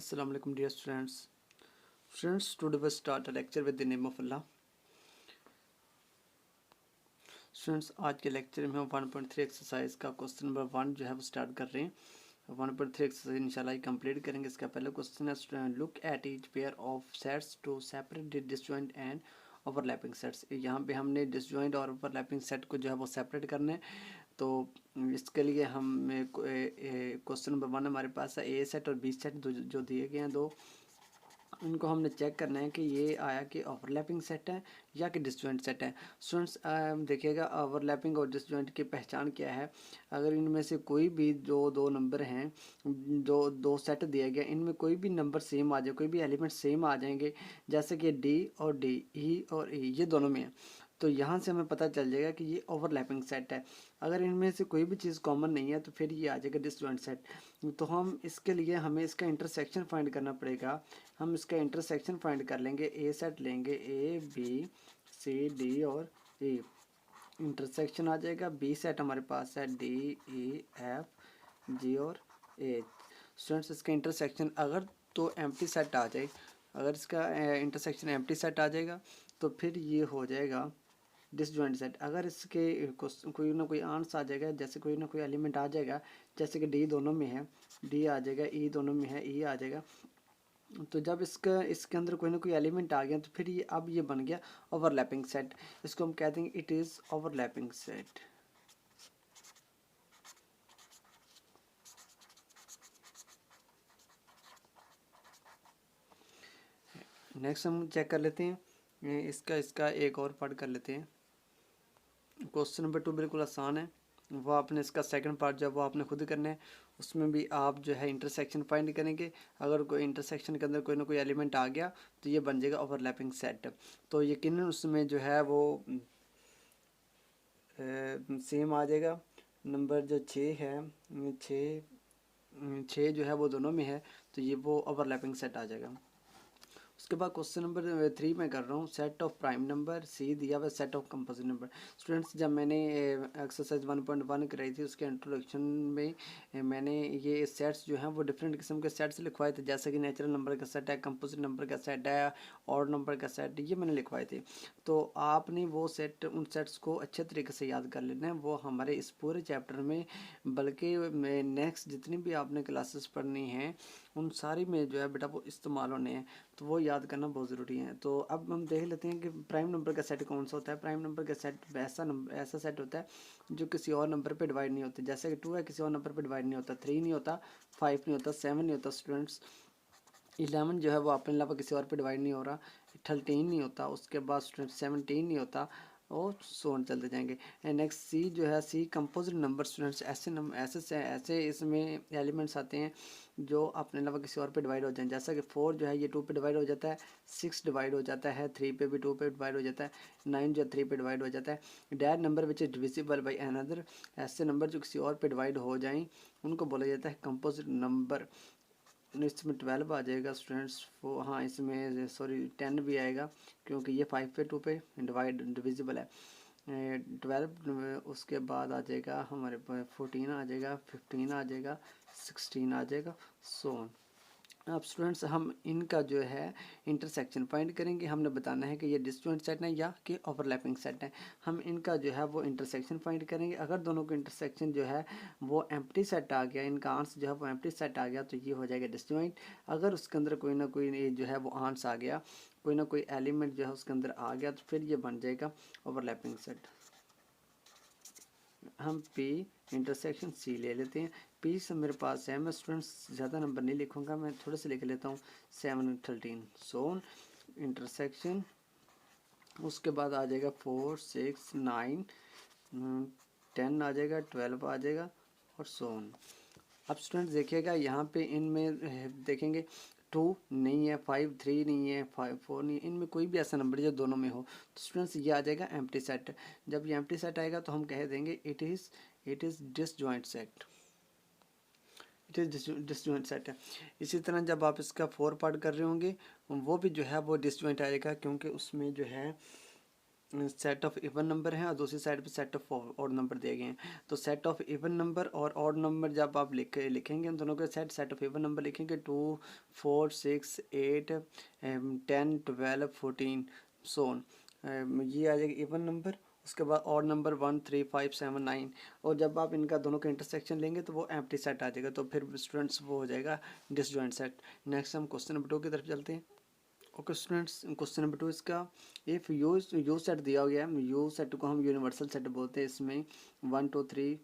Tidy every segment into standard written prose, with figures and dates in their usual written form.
Assalamu alaikum dear students. Today we start a lecture with the name of Allah. Students, आज के lecture में हम 1.3 exercise का question number 1 जो है वो स्टार्ट कर रहे हैं। 1.3 एक्सरसाइज इंशाल्लाह कंप्लीट करेंगे। इसका पहला क्वेश्चन है look at each pair of sets to separate the disjoint and overlapping sets. यहाँ पे हमने डिसजॉइंट और ओवरलैपिंग सेट को जो है वो सेपरेट करना है। तो इसके लिए हम क्वेश्चन नंबर 1 हमारे पास है ए सेट और बी सेट जो दिए गए हैं दो, उनको हमने चेक करना है कि ये आया कि ओवरलैपिंग सेट है या कि डिसजॉइंट सेट है। स्टूडेंट्स देखिएगा ओवरलैपिंग और डिसजॉइंट की पहचान क्या है। अगर इनमें से कोई भी जो दो नंबर हैं, जो दो सेट दिया गया, इनमें कोई भी नंबर सेम आ जाए, कोई भी एलिमेंट सेम आ जाएंगे, जैसे कि डी और डी, ई और ई, ये दोनों में है, तो यहाँ से हमें पता चल जाएगा कि ये ओवरलैपिंग सेट है। अगर इनमें से कोई भी चीज़ कॉमन नहीं है तो फिर ये आ जाएगा डिसजॉइंट सेट। तो हम इसके लिए हमें इसका इंटरसेक्शन फाइंड करना पड़ेगा। हम इसका इंटरसेक्शन फाइंड कर लेंगे। ए सेट लेंगे, ए बी सी डी और ई, इंटरसेक्शन आ जाएगा। बी सेट हमारे पास है डी ई एफ जी और ए। स्टूडेंट्स, इसका इंटरसेक्शन अगर तो एम्प्टी सेट आ जाए, अगर इसका इंटरसेक्शन एम्प्टी सेट आ जाएगा तो फिर ये हो जाएगा डिसजॉइंट सेट। अगर इसके कोई ना कोई आंसर आ जाएगा, जैसे कोई ना कोई एलिमेंट आ जाएगा, जैसे कि डी दोनों में है, डी आ जाएगा, ई दोनों में है, ई आ जाएगा, तो जब इसके अंदर कोई ना कोई एलिमेंट आ गया तो फिर ये अब ये बन गया ओवरलैपिंग सेट। इसको हम कहते हैं it is overlapping set. Next हम चेक कर लेते हैं इसका एक और पार्ट कर लेते हैं। क्वेश्चन नंबर 2 बिल्कुल आसान है, वो आपने इसका सेकंड पार्ट जो है वो आपने खुद करना है। उसमें भी आप जो है इंटरसेक्शन फाइंड करेंगे। अगर कोई इंटरसेक्शन के अंदर कोई ना कोई एलिमेंट आ गया तो ये बन जाएगा ओवरलैपिंग सेट। तो यकीनन उसमें जो है वो सेम आ जाएगा। नंबर जो 6 है, 6 जो है वो दोनों में है, तो ये वो ओवरलैपिंग सेट आ जाएगा। उसके बाद क्वेश्चन नंबर 3 में कर रहा हूँ, सेट ऑफ प्राइम नंबर, सी दिया हुआ set of composite number. Students, जब मैंने एक्सरसाइज 1.1 कराई थी उसके इंट्रोडक्शन में मैंने ये सेट्स जो हैं वो डिफरेंट किस्म के सेट्स लिखवाए थे, जैसे कि नेचुरल नंबर का सेट है, कंपोजिट नंबर का सेट है, और नंबर का सेट, ये मैंने लिखवाए थे। तो आपने वो सेट, उन सेट्स को अच्छे तरीके से याद कर लेना है। वो हमारे इस पूरे चैप्टर में, बल्कि नेक्स्ट जितनी भी आपने क्लासेस पढ़नी हैं उन सारी में जो है बेटा वो इस्तेमाल होने हैं, तो वो याद करना बहुत ज़रूरी है। तो अब हम देख लेते हैं कि प्राइम नंबर का सेट कौन सा होता है। प्राइम नंबर का सेट ऐसा सेट होता है जो किसी और नंबर पे डिवाइड नहीं होते। जैसे कि 2 है, किसी और नंबर पे डिवाइड नहीं होता, 3 नहीं होता, 5 नहीं होता, 7 नहीं होता। स्टूडेंट्स, 11 जो है वो अपने अलावा किसी और पे डिवाइड नहीं हो रहा, 13 नहीं होता, उसके बाद स्टूडेंट 17 नहीं होता, और सो ऑन चलते जाएंगे। नेक्स्ट सी जो है, सी कंपोजिट नंबर। स्टूडेंट्स, ऐसे इसमें एलिमेंट्स आते हैं जो अपने अलावा किसी और पे डिवाइड हो जाए। जैसा कि 4 जो है ये 2 पे डिवाइड हो जाता है, 6 डिवाइड हो जाता है, 3 पे भी 2 पे डिवाइड हो जाता है, 9 जो 3 पे डिवाइड हो जाता है। Dad number which is divisible by another, ऐसे नंबर जो किसी और पे डिवाइड हो जाएं उनको बोला जाता है कंपोजिट नंबर। इसमें 12 आ जाएगा स्टूडेंट्स। वो हाँ, इसमें सॉरी 10 भी आएगा क्योंकि ये 5 पे 2 पे डिविजिबल है। 12, उसके बाद आ जाएगा हमारे पास 14 आ जाएगा, 15 आ जाएगा, 16 आ जाएगा, सो ऑन। अब स्टूडेंट्स, हम इनका जो है इंटरसेक्शन फाइंड करेंगे। हमने बताना है कि ये डिसजॉइंट सेट है या कि ओवरलैपिंग सेट है। हम इनका जो है वो इंटरसेक्शन फाइंड करेंगे। अगर दोनों का इंटरसेक्शन जो है वो एम्प्टी सेट आ गया, इनका आंसर जो है वो एम्प्टी सेट आ गया, तो ये हो जाएगा डिसजॉइंट। अगर उसके अंदर कोई ना कोई जो है वो आंसर आ गया, कोई ना कोई एलिमेंट जो है उसके अंदर आ गया, तो फिर ये बन जाएगा ओवरलैपिंग सेट। हम पी इंटरसेक्शन सी ले लेते हैं। पी से मेरे पास है, मैं स्टूडेंट्स ज़्यादा नंबर नहीं लिखूंगा, मैं थोड़े से लिख लेता हूँ, 7 और 13, सोन इंटरसेक्शन। उसके बाद आ जाएगा 4 6 9 10 आ जाएगा, 12 आ जाएगा, और सोन। अब स्टूडेंट्स देखिएगा यहाँ पे इनमें देखेंगे 2 नहीं है, 5 3 नहीं है, 5 4 नहीं है, इनमें कोई भी ऐसा नंबर जो दोनों में हो, तो स्टूडेंट्स ये आ जाएगा एम्प्टी सेट। जब ये एम्प्टी सेट आएगा तो हम कह देंगे it is disjoint set, it is disjoint set है। इसी तरह जब आप इसका 4 पार्ट कर रहे होंगे वो भी जो है वो डिसजॉइंट आएगा, क्योंकि उसमें जो है सेट ऑफ इवन नंबर हैं और दूसरी साइड पे सेट ऑफ ऑड नंबर दिए गए हैं। तो सेट ऑफ इवन नंबर और ऑड नंबर जब आप लिखेंगे, उन दोनों के सेट ऑफ इवन नंबर लिखेंगे 2 4 6 8 10 12 14 सोन, ये आ जाएगा इवन नंबर। उसके बाद ऑड नंबर 1 3 5 7 9, और जब आप इनका दोनों का इंटरसेक्शन लेंगे तो वो एम्प्टी सेट आ जाएगा, तो फिर स्टूडेंट्स वो हो जाएगा डिसजॉइंट सेट। नेक्स्ट हम क्वेश्चन नंबर 2 की तरफ चलते हैं। ओके स्टूडेंट्स, क्वेश्चन नंबर 2 इसका, इफ़ यू सेट दिया गया है, यू सेट को हम यूनिवर्सल सेट बोलते हैं। इसमें 1 2 3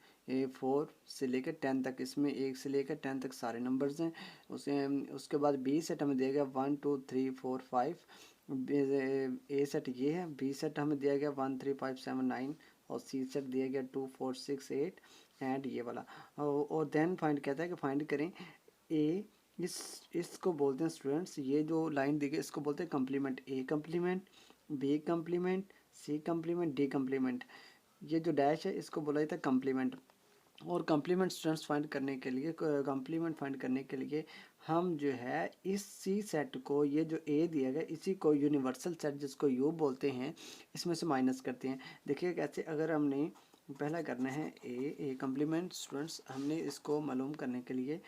4 से लेकर 10 तक, इसमें 1 से लेकर 10 तक सारे नंबर्स हैं। उसके बाद बी सेट हमें दिया गया 1 2 3 4 5, ए सेट ये है। बी सेट हमें दिया गया 1 3 5 7 9, और सी सेट दिया गया 2 4 6 8 एंड ये वाला। और देन फाइंड कहता है कि फाइंड करें ए, इसको बोलते हैं स्टूडेंट्स, ये जो लाइन दी गई इसको बोलते हैं कंप्लीमेंट। ए कंप्लीमेंट, बी कंप्लीमेंट, सी कंप्लीमेंट, डी कंप्लीमेंट। ये जो डैश है इसको बोला जाता है कंप्लीमेंट। और कंप्लीमेंट स्टूडेंट्स फाइंड करने के लिए, कंप्लीमेंट फाइंड करने के लिए हम जो है इस सी सेट को, ये जो ए दिया गया इसी को यूनिवर्सल सेट जिसको यू बोलते हैं, इसमें से माइनस करते हैं। देखिए कैसे, अगर हमने पहला करना है ए कंप्लीमेंट स्टूडेंट्स, हमने इसको मालूम करने के लिए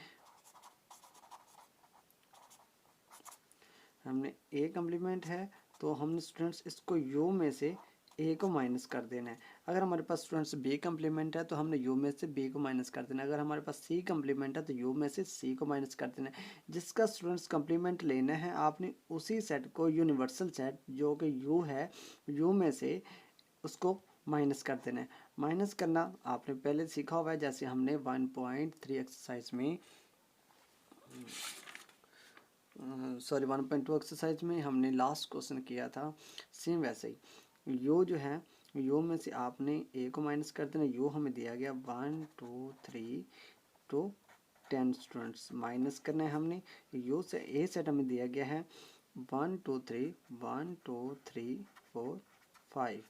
हमने ए कम्प्लीमेंट है, तो हमने स्टूडेंट्स इसको यू में से ए को माइनस कर देना है। अगर हमारे पास स्टूडेंट्स बी कम्प्लीमेंट है तो हमने यू में से बी को माइनस कर देना है। अगर हमारे पास सी कम्प्लीमेंट है तो यू में से सी को माइनस कर देना है। जिसका स्टूडेंट्स कम्प्लीमेंट लेना है, आपने उसी सेट को यूनिवर्सल सेट जो कि यू है, यू में से उसको माइनस कर देना है। माइनस करना आपने पहले सीखा हुआ है, जैसे हमने 1.3 एक्सरसाइज में, सॉरी 1.2 एक्सरसाइज में हमने लास्ट क्वेश्चन किया था, सेम वैसे ही यू जो है, यू में से आपने ए को माइनस कर देना। यू हमें दिया गया 1 2 3 to 10 स्टूडेंट्स, माइनस करना है हमने। यू से ए सेट हमें दिया गया है 1 2 3 1 2 3 4 5।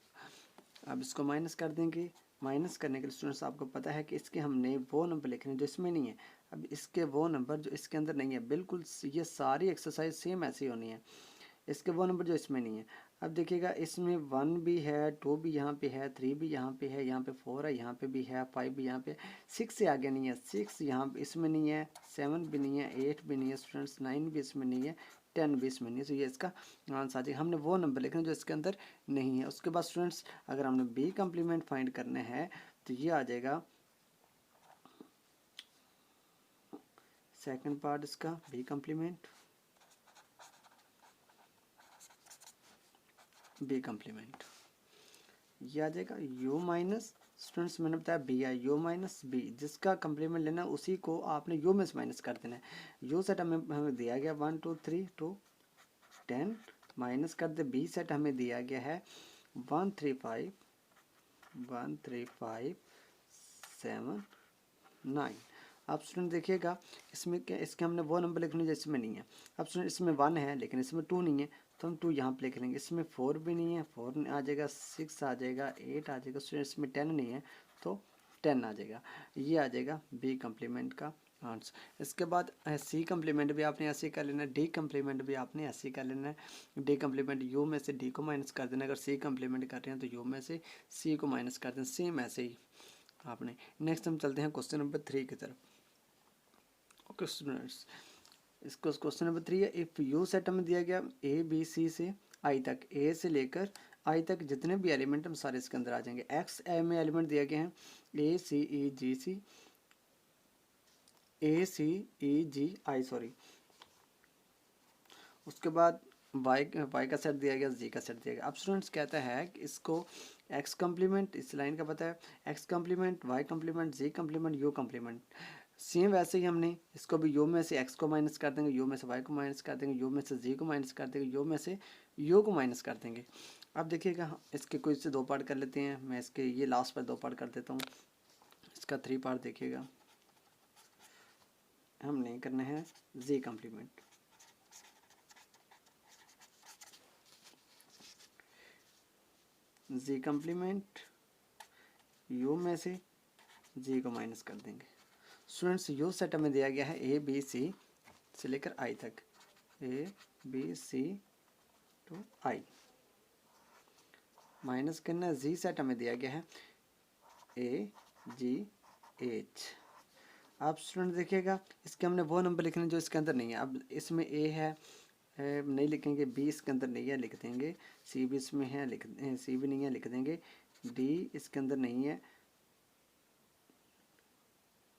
अब इसको माइनस कर देंगे। माइनस करने के लिए स्टूडेंट्स आपको पता है कि इसके हमने वो नंबर लिखने जो इसमें नहीं है। अब इसके वो नंबर जो इसके अंदर नहीं है, बिल्कुल ये सारी एक्सरसाइज सेम ऐसी होनी है। इसके वो नंबर जो इसमें नहीं है। अब देखिएगा, इसमें 1 भी है, 2 भी यहाँ पे है, 3 भी यहाँ पे है, यहाँ पे 4 है, यहाँ पे भी है, 5 भी यहाँ पे, 6 से आगे नहीं है। 6 यहाँ इसमें नहीं है, 7 भी नहीं है, 8 भी नहीं है स्टूडेंट्स, 9 भी इसमें नहीं है, 10 भी इसमें नहीं है। तो ये इसका आंसर आ जाएगा। हमने वो नंबर लिखना जो इसके अंदर नहीं है। उसके बाद स्टूडेंट्स अगर हमने बी कम्प्लीमेंट फाइंड करना है तो ये आ जाएगा सेकंड पार्ट इसका, बी कम्प्लीमेंट, बी कम्प्लीमेंट ये आ जाएगा यू माइनस, स्टूडेंट्स मैंने बताया बी है, यू माइनस बी, जिसका कम्प्लीमेंट लेना उसी को आपने यू में से माइनस कर देना है। यू सेट हमें दिया गया 1 2 3 to 10, माइनस कर दे। बी सेट हमें दिया गया है 1 3 5 7 9। अब स्टूडेंट देखिएगा, इसमें क्या, इसके हमने वो नंबर लिखने जो इसमें नहीं है। अब स्टूडेंट इसमें 1 है लेकिन इसमें 2 नहीं है, तो हम 2 यहाँ पे लिख लेंगे। इसमें 4 भी नहीं है, 4 आ जाएगा, 6 आ जाएगा, 8 आ जाएगा। स्टूडेंट इसमें 10 नहीं है तो 10 आ जाएगा। ये आ जाएगा बी कम्प्लीमेंट का आंसर। इसके बाद सी कम्प्लीमेंट भी आपने ऐसे ही कर लेना है, डी कम्प्लीमेंट भी आपने ऐसे ही कर लेना है। डी कम्प्लीमेंट यू में से डी को माइनस कर देना, अगर सी कम्प्लीमेंट कर रहे हैं तो यू में से सी को माइनस कर देना, सेम ऐसे ही आपने। नेक्स्ट हम चलते हैं क्वेश्चन नंबर 3 की तरफ। ओके स्टूडेंट्स, इसको क्वेश्चन नंबर 3 है, इफ़ यू सेट हमें दिया गया ए बी सी से आई तक, ए से लेकर आई तक जितने भी एलिमेंट हम सारे इसके अंदर आ जाएंगे। एक्स में एलिमेंट दिए गए हैं ए सी ई जी सी, ए सी ई जी आई सॉरी। उसके बाद वाई का सेट दिया गया, जी का सेट दिया गया। अब स्टूडेंट्स कहता है कि इसको एक्स कम्प्लीमेंट, इस लाइन का पता है, X complement, Y complement, G complement, U complement. Same वैसे ही हमने इसको भी यू में से एक्स को माइनस कर देंगे, यू में से वाई को माइनस कर देंगे, यू में से जी को माइनस कर देंगे, यू में से यू को माइनस कर देंगे। अब देखिएगा, इसके कुछ से 2 पार्ट कर लेते हैं। मैं इसके ये लास्ट पर 2 पार्ट कर देता हूँ। इसका 3 पार्ट देखिएगा, हमने करना है जी कम्प्लीमेंट। जी कम्प्लीमेंट, यू में से जी को माइनस कर देंगे। स्टूडेंट्स यू सेट में दिया गया है ए बी सी से लेकर आई तक, A B C to I. Minus करना है, जी सेट हमें दिया गया है AGH। आप स्टूडेंट देखिएगा इसके हमने वो नंबर लिखने जो इसके अंदर नहीं है। अब इसमें A है, नहीं लिखेंगे, B इसके अंदर नहीं है लिख देंगे, C भी इसमें है लिख, C भी नहीं है लिख देंगे, D इसके अंदर नहीं है,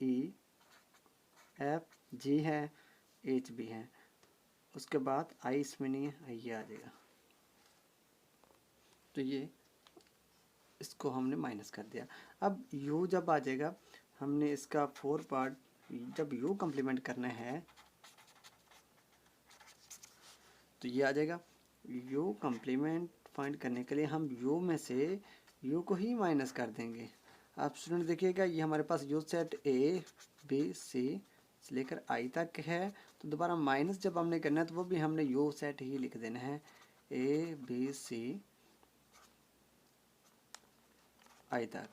EFG है, H भी है, उसके बाद I इसमें नहीं है, ये आ जाएगा। तो ये इसको हमने माइनस कर दिया। अब U जब आ जाएगा, हमने इसका 4 पार्ट जब U कंप्लीमेंट करना है तो ये आ जाएगा। U कंप्लीमेंट फाइंड करने के लिए हम U में से U को ही माइनस कर देंगे। आप स्टूडेंट देखिएगा ये हमारे पास U set A B C से लेकर I तक है, तो दोबारा माइनस जब हमने करना है तो वो भी हमने U सेट ही लिख देना है ABC I तक।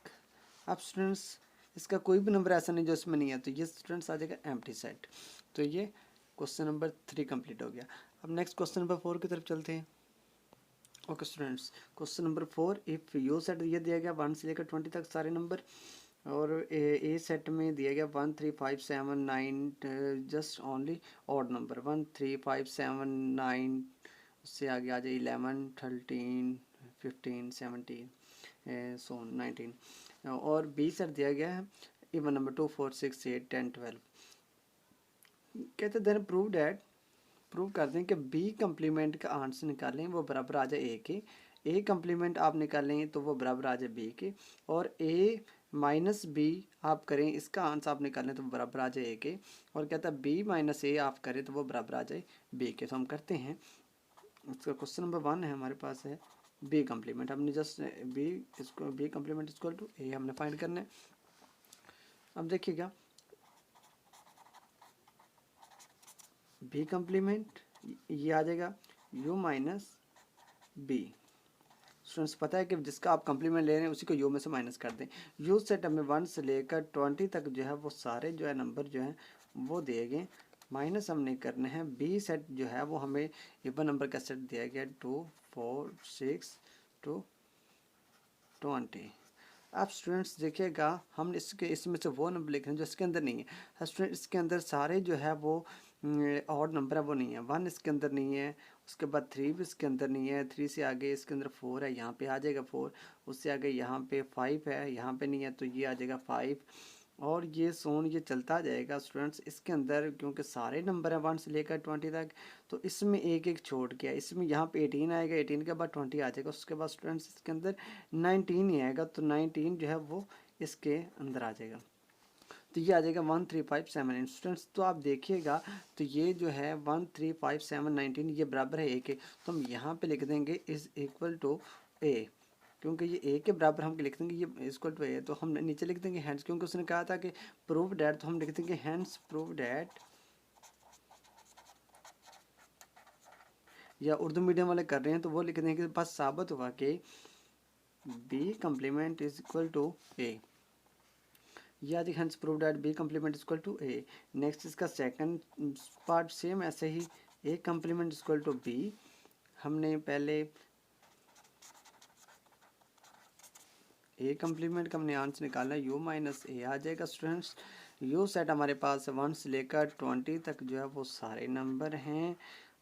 अब स्टूडेंट्स इसका कोई भी नंबर ऐसा नहीं जो इसमें नहीं है, तो ये स्टूडेंट्स आ जाएगा एम्प्टी सेट। तो ये क्वेश्चन नंबर 3 कंप्लीट हो गया। अब नेक्स्ट क्वेश्चन नंबर 4 की तरफ चलते हैं। Okay students, question number 4, if you set ये दिया गया 1 से लेकर 20 तक सारे नंबर, और ए सेट में दिया गया 1 3 5 7 9 जस्ट ओनली ऑड नंबर 1 3 5 7 9, उससे आगे आ जाए 11 13 15 17 सो 19, और बी सेट दिया गया है इवन नंबर 2 4 6 8 10 12। कहते देन प्रूव डैट, प्रूव कर दें कि बी कंप्लीमेंट का आंसर निकालें वो बराबर आ जाए ए के, ए कंप्लीमेंट आप निकालें तो वो बराबर आ जाए बी के, और ए माइनस बी आप करें इसका आंसर आप निकालें तो वो बराबर आ जाए ए के, और कहता है बी माइनस ए आप करें तो वो बराबर आ जाए बी के। तो हम करते हैं, उसका क्वेश्चन नंबर 1 है हमारे पास है बी कंप्लीमेंट, हमने जस्ट बी इसको बी कंप्लीमेंट इक्वल टू ए हमने फाइंड करना है। अब देखिएगा बी कंप्लीमेंट ये आ जाएगा u माइनस बी। स्टूडेंट्स पता है कि जिसका आप कंप्लीमेंट ले रहे हैं उसी को u में से माइनस कर दें। u सेट हमें 1 से लेकर 20 तक जो है वो सारे जो है नंबर जो हैं वो दिए गए, माइनस हमने करने हैं बी सेट जो है वो हमें इवन नंबर का सेट दिया गया 2 4 6 to 20। आप स्टूडेंट्स देखिएगा हम इसके इसमें से वो नंबर लिख रहे हैं जो इसके अंदर नहीं है। स्टूडेंट इसके अंदर सारे जो है वो ऑड नंबर है वो नहीं है, 1 इसके अंदर नहीं है, उसके बाद 3 भी इसके अंदर नहीं है, 3 से आगे इसके अंदर 4 है, यहाँ पे आ जाएगा 4, उससे आगे यहाँ पे 5 है, यहाँ पे नहीं है तो ये आ जाएगा 5, और ये सोन ये चलता जाएगा स्टूडेंट्स इसके अंदर, क्योंकि सारे नंबर हैं 1 से लेकर 20 तक, तो इसमें एक एक छोड़ के इसमें यहाँ पे 18 आएगा, 18 के बाद 20 आ जाएगा, उसके बाद स्टूडेंट्स इसके अंदर 19 ही आएगा, तो 19 जो है वो इसके अंदर आ जाएगा। तो ये आ जाएगा 1 3 5 7 स्टूडेंट्स। तो आप देखिएगा तो ये जो है 1 3 5 7 19 ये बराबर है ए के, तो हम यहाँ पे लिख देंगे इज इक्वल टू ए, क्योंकि ये ए के बराबर हम लिख देंगे ये इक्वल टू ए, तो हम नीचे लिख देंगे हैंड्स, क्योंकि उसने कहा था कि प्रूव डैट, तो हम लिख देंगे हैंड्स प्रूव डैट, या उर्दू मीडियम वाले कर रहे हैं तो वो लिख देंगे बस साबित हुआ कि B complement is equal to A, या दी hence prove that B complement equal to A. Next इसका सेकंड पार्ट सेम ऐसे ही A complement equal to B, हमने पहले ए कंप्लीमेंट का हमने आंसर निकाला u माइनस ए आ जाएगा स्टूडेंट्स। u सेट हमारे पास 1 से लेकर 20 तक जो है वो सारे नंबर हैं,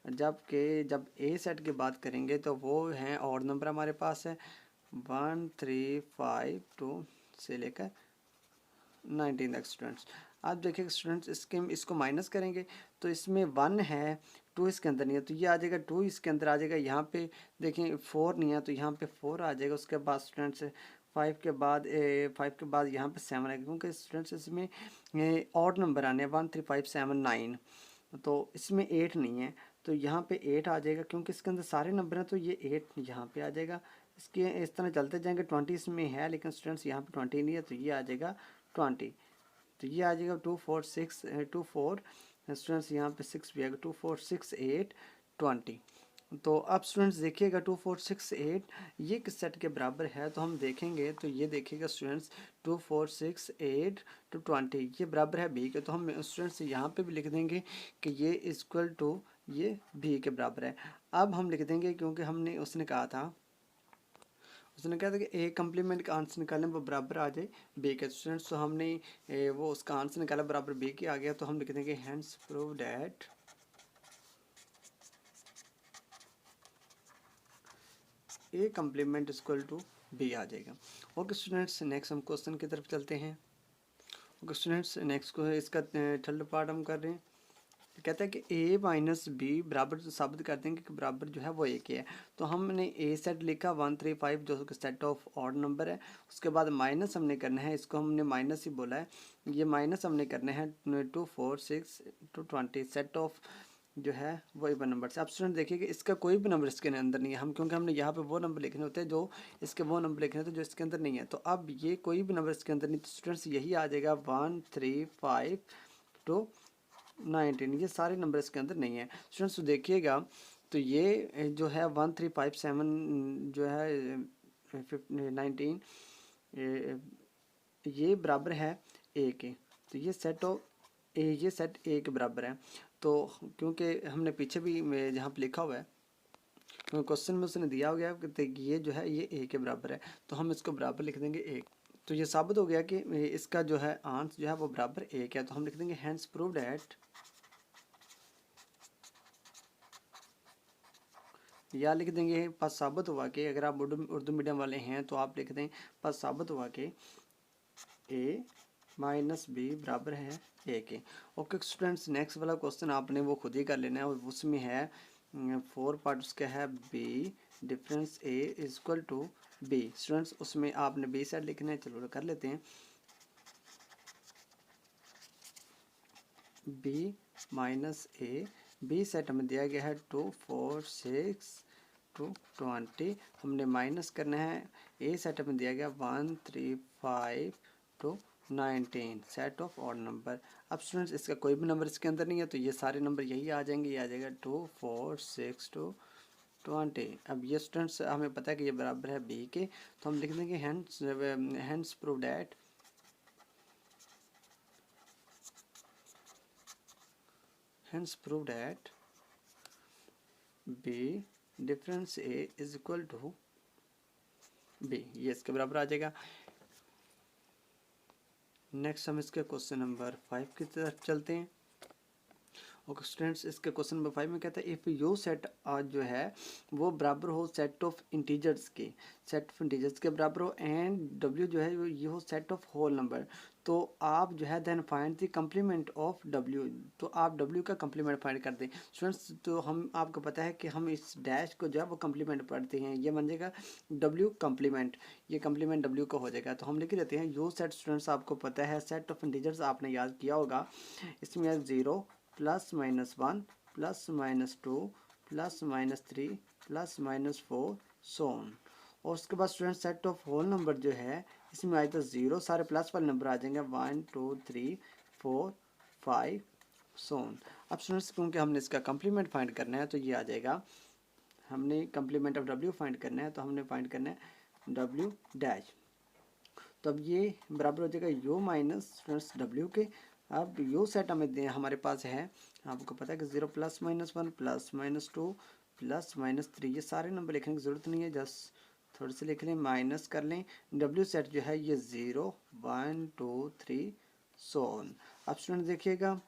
जबकि जब ए सेट की बात करेंगे तो वो हैं और नंबर हमारे पास है 1 3 5 2 से लेकर 19 तक स्टूडेंट्स। आप देखिए स्टूडेंट्स इसको माइनस करेंगे तो इसमें 1 है, 2 इसके अंदर नहीं है, तो ये आ जाएगा 2 इसके अंदर आ जाएगा, यहाँ पे देखें 4 नहीं है तो यहाँ पे 4 आ जाएगा, उसके बाद स्टूडेंट्स 5 के बाद 5 के बाद यहाँ पे 7 आएगा, क्योंकि स्टूडेंट्स इसमें ऑड नंबर आने हैं 1 3 5 7 9, तो इसमें 8 नहीं है तो यहाँ पे 8 आ जाएगा, क्योंकि इसके अंदर सारे नंबर हैं तो ये 8 यहाँ पे आ जाएगा। इसके इस तरह चलते जाएंगे, 20 इसमें है लेकिन स्टूडेंट्स यहाँ पे 20 नहीं है तो ये आ जाएगा 20, तो ये आ जाएगा 2 4 6 2 4 स्टूडेंट्स यहाँ पे 6 भी आएगा 2 4 6 8 20। तो अब स्टूडेंट्स देखिएगा 2 4 6 8 ये किस सेट के बराबर है, तो हम देखेंगे तो ये देखिएगा स्टूडेंट्स 2 4 6 8 to 20 ये बराबर है बी के, तो हम स्टूडेंट्स यहाँ पे भी लिख देंगे कि ये इक्वल टू ये बी के बराबर है। अब हम लिख देंगे क्योंकि हमने उसने कहा था उसने कहा था कि ए कम्प्लीमेंट का आंसर निकालें वो बराबर आ जाए बी के। स्टूडेंट्स तो हमने वो उसका आंसर निकाला बराबर बी के आ गया, तो हम लिख देंगे hence prove that A complement equal to B आ जाएगा। ओके स्टूडेंट्स, नेक्स्ट हम क्वेश्चन की तरफ चलते हैं। ओके स्टूडेंट्स, नेक्स्ट को इसका थर्ड पार्ट हम कर रहे हैं। तो कहता है कि a माइनस बी बराबर साबित कर देंगे कि बराबर जो है वो एक ही है। तो हमने ए सेट लिखा 135 जो कि सेट ऑफ ऑड नंबर है। उसके बाद माइनस हमने करना है, इसको हमने माइनस ही बोला है, ये माइनस हमने करना है 2 4 6 to 20 सेट ऑफ जो है वो इवन नंबर से। अब स्टूडेंट देखिए कि इसका कोई भी नंबर इसके अंदर नहीं है, हम क्योंकि हमने यहाँ पे वो नंबर लिखने होते हैं जो इसके वो नंबर लिखने होते हैं जो इसके अंदर नहीं है। तो अब ये कोई भी नंबर इसके अंदर नहीं, तो स्टूडेंट्स यही आ जाएगा 1 3 5 to 19, ये सारे नंबर इसके अंदर नहीं है। स्टूडेंट्स तो देखिएगा, तो ये जो है 1357 जो है 19 ये बराबर है ए के। तो ये सेट ऑफ ए, ये सेट ए के बराबर है। तो क्योंकि हमने पीछे भी जहाँ पे लिखा हुआ है क्योंकि क्वेश्चन में उसने दिया हो गया कि ये जो है ये ए के बराबर है, तो हम इसको बराबर लिख देंगे ए। तो ये साबित हो गया कि इसका जो है आंसर जो है वो बराबर ए के है। तो हम लिख देंगे हैंस प्रूव्ड एट, या लिख देंगे पद साबित हुआ कि, अगर आप उर्दू मीडियम वाले हैं तो आप लिख दें पद साबित हुआ कि ए माइनस बी बराबर है ए के। ओके स्टूडेंट्स, नेक्स्ट वाला क्वेश्चन आपने वो खुद ही कर लेना है, और उसमें है 4 पार्ट उसका है B difference A is equal to B. Students उसमें आपने बी साइड लिखना है, चलो कर लेते हैं। बी माइनस ए, बी सेट हमें दिया गया है 2 4 6 to 20, हमने माइनस करना है। ए सेट हमें दिया गया 1 3 5 to 19 set of odd number. अब स्टूडेंट्स इसका कोई भी नंबर इसके अंदर नहीं है, तो ये सारे नंबर यही आ जाएंगे, ये आ जाएगा 2 4 6 to 20। अब ये स्टूडेंट्स हमें पता है कि ये बराबर है बी के, तो हम लिख देंगे hence prove that hence proved that b difference a is equal to b, ये इसके बराबर आ जाएगा। नेक्स्ट हम इसके क्वेश्चन नंबर 5 की तरफ चलते हैं। ओके स्टूडेंट्स, इसके क्वेश्चन नंबर 5 में कहता है इफ़ यू सेट जो है वो बराबर हो सेट ऑफ इंटीजर्स के, सेट ऑफ इंटीजर्स के बराबर हो, एंड डब्ल्यू जो है ये हो सेट ऑफ होल नंबर, तो आप जो है then find the complement of W, तो आप डब्ल्यू का कम्प्लीमेंट फाइंड कर दें। स्टूडेंट्स तो हम आपको पता है कि हम इस डैश को जो है वो कम्प्लीमेंट पढ़ते हैं, ये बन जाएगा डब्ल्यू कम्प्लीमेंट, ये कम्प्लीमेंट डब्ल्यू का हो जाएगा। तो हम लिख देते हैं यू सेट, स्टूडेंट्स आपको पता है सेट ऑफ इंटीजर्स आपने याद किया होगा, इसमें 0 plus minus 1 plus minus 2 plus minus 3 plus minus 4 so on. और उसके बाद student set of whole number जो है इसमें आए तो 0, सारे प्लस वाले नंबर आ जाएंगे 1 2 3 4 5 सोन। अब स्टूडेंट्स क्योंकि हमने इसका कम्प्लीमेंट फाइंड करना है, तो ये आ जाएगा, हमने कम्प्लीमेंट ऑफ डब्ल्यू फाइंड करना है, तो हमने फाइंड करना है डब्ल्यू डैश। तो अब ये बराबर हो जाएगा यू माइनस स्टूडेंट्स डब्ल्यू के। अब यू सेट हमें हमारे पास है, आपको पता है कि 0 plus minus 1 plus minus 2 plus minus 3, ये सारे नंबर लिखने की ज़रूरत नहीं है, जस्ट थोड़े से लिख लें, माइनस कर लें। डब्ल्यू सेट जो है ये 0 1 2 3 सो ऑन। अब स्टूडेंट देखिएगा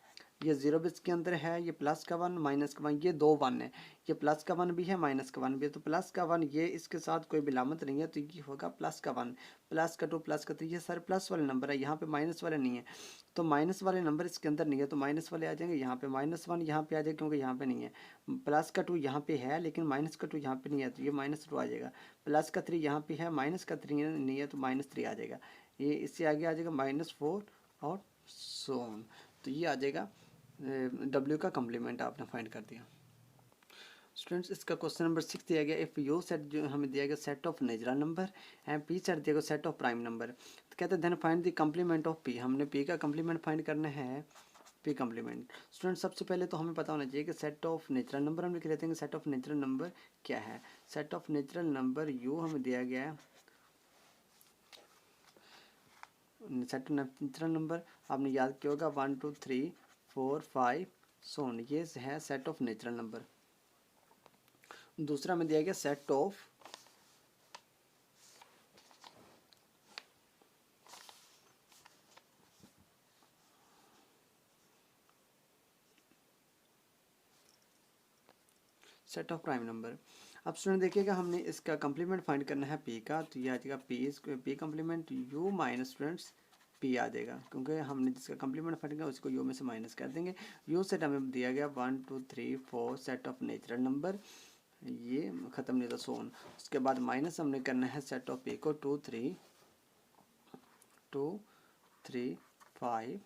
ये 0 भी इसके अंदर है, ये प्लस का 1 माइनस का 1, ये 2 1 है, ये प्लस का 1 भी है माइनस का 1 भी है, तो प्लस का 1 ये इसके साथ कोई बिलामत नहीं है, तो ये होगा प्लस का 1 प्लस का 2 प्लस का 3, ये सारे प्लस वाले नंबर है, यहाँ पे माइनस वाले नहीं है, तो माइनस वाले नंबर इसके अंदर नहीं है, तो माइनस वाले आ जाएंगे यहाँ पे, माइनस 1 यहाँ पे आ जाएगा क्योंकि यहाँ पे नहीं है, प्लस का 2 यहाँ पे है लेकिन माइनस का 2 यहाँ पे नहीं है, तो ये माइनस 2 आ जाएगा, प्लस का 3 यहाँ पे है माइनस का 3 नहीं है, तो माइनस 3 आ जाएगा, ये इससे आगे आ जाएगा -4 और सो ऑन। तो ये आ जाएगा डब्ल्यू का कम्प्लीमेंट आपने फाइंड कर दिया। स्टूडेंट्स इसका क्वेश्चन नंबर 6 दिया गया इफ़ यू सेट जो हमें दिया गया set of natural number and P set दिया गया सेट ऑफ प्राइम नंबर, तो कहते हैं then find the complement of P, हमने पी का कम्प्लीमेंट फाइंड करना है, पी कम्प्लीमेंट। स्टूडेंट सबसे पहले तो हमें पता होना चाहिए कि सेट ऑफ नेचुरल नंबर हम लिख लेते हैं, सेट ऑफ नेचुरल नंबर क्या है। Set of natural number you हमें दिया गया है, सेट ऑफ नेचुरल नंबर आपने याद किया होगा 1 2 3 4 5 सोन, ये है सेट ऑफ नेचुरल नंबर। दूसरा में दिया गया set of set of prime number. अब स्टूडेंट देखिएगा हमने इसका कंप्लीमेंट फाइंड करना है पी का, तो ये आ जाएगा P complement U minus students P आ जाएगा, क्योंकि हमने जिसका कंप्लीमेंट फाइंड किया उसको यू में से माइनस कर देंगे। यू सेट हमें दिया गया 1 2 3 4 सेट ऑफ नेचुरल नंबर, ये ख़त्म नहीं था सोन। उसके बाद माइनस हमने करना है सेट ऑफ पी को 2 3 5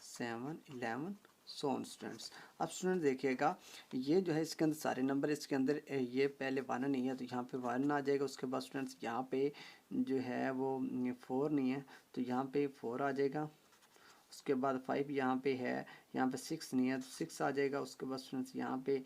7 11 सोन स्टूडेंट्स। अब स्टूडेंट देखिएगा ये जो है इसके अंदर सारे नंबर, इसके अंदर ये पहले 1 नहीं है तो यहाँ पे 1 आ जाएगा। उसके बाद स्टूडेंट्स यहाँ पे जो है वो 4 नहीं है तो यहाँ पे 4 आ जाएगा। उसके बाद 5 यहाँ पे है, यहाँ पे 6 नहीं है तो 6 आ जाएगा। उसके बाद स्टूडेंट्स यहाँ पे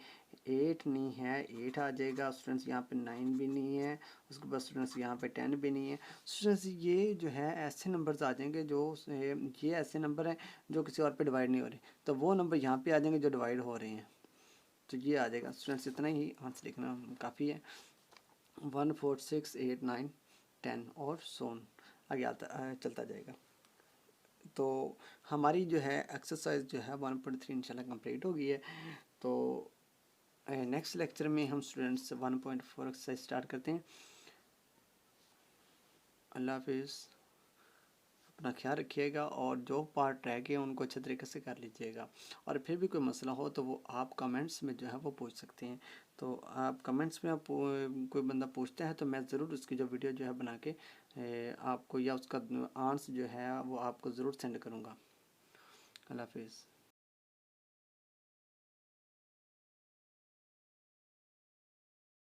8 नहीं है, 8 आ जाएगा। स्टूडेंट्स यहाँ पे 9 भी नहीं है। उसके बाद स्टूडेंट्स यहाँ पे 10 भी नहीं है। स्टूडेंट्स ये जो है ऐसे नंबर्स आ जाएंगे जो ये ऐसे नंबर हैं जो किसी और पे डिवाइड नहीं हो रहे, तो वो नंबर यहाँ पे आ जाएंगे जो डिवाइड हो रहे हैं, तो ये आ जाएगा। स्टूडेंट्स इतना ही आंसर लिखना काफ़ी है। 1 4 6 8 9 10 और सोन आगे आता चलता जाएगा। तो हमारी जो है एक्सरसाइज जो है 1.3 इंशाल्लाह कंप्लीट हो गई है। तो नेक्स्ट लेक्चर में हम स्टूडेंट्स 1.4 एक्सरसाइज स्टार्ट करते हैं। अल्लाह हाफिज़, अपना ख्याल रखिएगा और जो पार्ट रह गए उनको अच्छे तरीके से कर लीजिएगा। और फिर भी कोई मसला हो तो वो आप कमेंट्स में जो है वो पूछ सकते हैं। तो आप कमेंट्स में आप कोई बंदा पूछता है तो मैं ज़रूर उसकी जो वीडियो जो है बना के आपको या उसका आंसर जो है वो आपको ज़रूर सेंड करूँगा। अल्लाह हाफिज़।